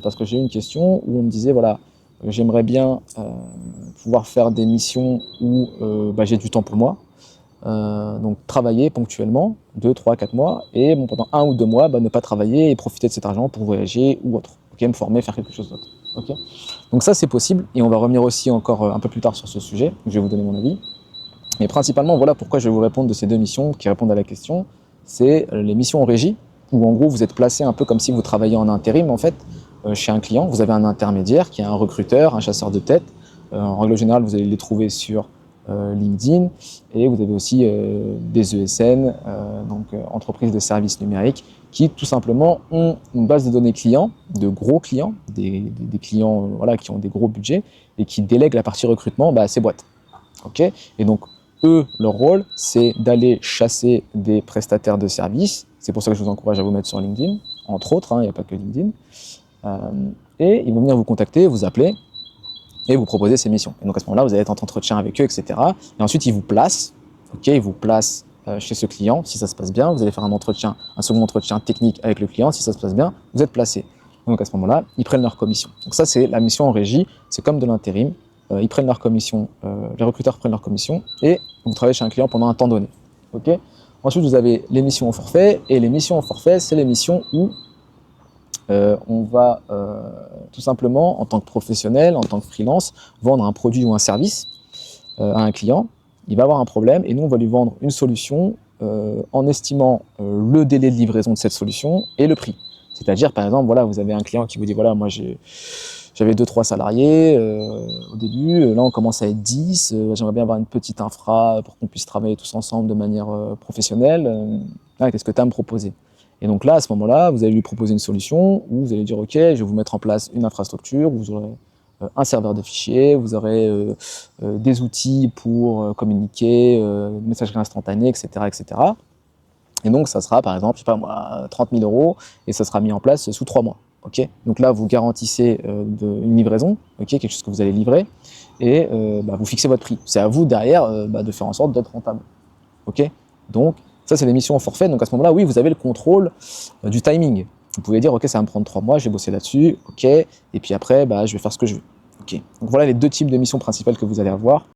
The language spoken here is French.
parce que j'ai eu une question où on me disait, voilà, j'aimerais bien pouvoir faire des missions où j'ai du temps pour moi. Donc travailler ponctuellement, 2, 3, 4 mois, et bon, pendant 1 ou 2 mois, ne pas travailler et profiter de cet argent pour voyager ou autre, me former, faire quelque chose d'autre. Donc ça c'est possible, et on va revenir aussi encore un peu plus tard sur ce sujet, je vais vous donner mon avis. Mais principalement, voilà pourquoi je vais vous répondre de ces deux missions qui répondent à la question, c'est les missions en régie, où en gros vous êtes placé un peu comme si vous travailliez en intérim en fait, chez un client, vous avez un intermédiaire qui est un recruteur, un chasseur de tête. En règle générale, vous allez les trouver sur LinkedIn, et vous avez aussi des ESN, entreprises de services numériques, qui tout simplement ont une base de données clients, de gros clients, des clients qui ont des gros budgets, et qui délèguent la partie recrutement à ces boîtes. Et donc, eux, leur rôle, c'est d'aller chasser des prestataires de services. C'est pour ça que je vous encourage à vous mettre sur LinkedIn, entre autres, il n'y a pas que LinkedIn. Et ils vont venir vous contacter, vous appeler, et vous proposer ces missions. Et donc à ce moment-là, vous allez être en entretien avec eux, etc. Et ensuite, ils vous placent, chez ce client. Si ça se passe bien, vous allez faire un second entretien technique avec le client. Si ça se passe bien, vous êtes placé. Donc à ce moment-là, ils prennent leur commission. Donc ça, c'est la mission en régie. C'est comme de l'intérim. Ils prennent leur commission, les recruteurs prennent leur commission, et vous travaillez chez un client pendant un temps donné. Ensuite, vous avez les missions au forfait, et les missions au forfait, c'est les missions où on va tout simplement, en tant que professionnel, en tant que freelance, vendre un produit ou un service à un client. Il va avoir un problème, et nous, on va lui vendre une solution en estimant le délai de livraison de cette solution et le prix. C'est-à-dire, par exemple, voilà, vous avez un client qui vous dit, voilà, moi j'avais 2-3 salariés au début, là on commence à être 10, j'aimerais bien avoir une petite infra pour qu'on puisse travailler tous ensemble de manière professionnelle. Qu'est-ce que tu as à me proposer? Et donc là, à ce moment-là, vous allez lui proposer une solution où vous allez dire, ok, je vais vous mettre en place une infrastructure, vous aurez un serveur de fichiers, vous aurez des outils pour communiquer, messagerie instantanée, etc., etc. Et donc ça sera par exemple, je sais pas moi, 30 000 €, et ça sera mis en place sous 3 mois. Donc là, vous garantissez une livraison, quelque chose que vous allez livrer, et vous fixez votre prix. C'est à vous derrière de faire en sorte d'être rentable. Donc ça, c'est les missions au forfait. Donc à ce moment-là, oui, vous avez le contrôle du timing. Vous pouvez dire, ok, ça va me prendre 3 mois, je vais bosser là-dessus, et puis après, je vais faire ce que je veux. Donc voilà les deux types de missions principales que vous allez avoir.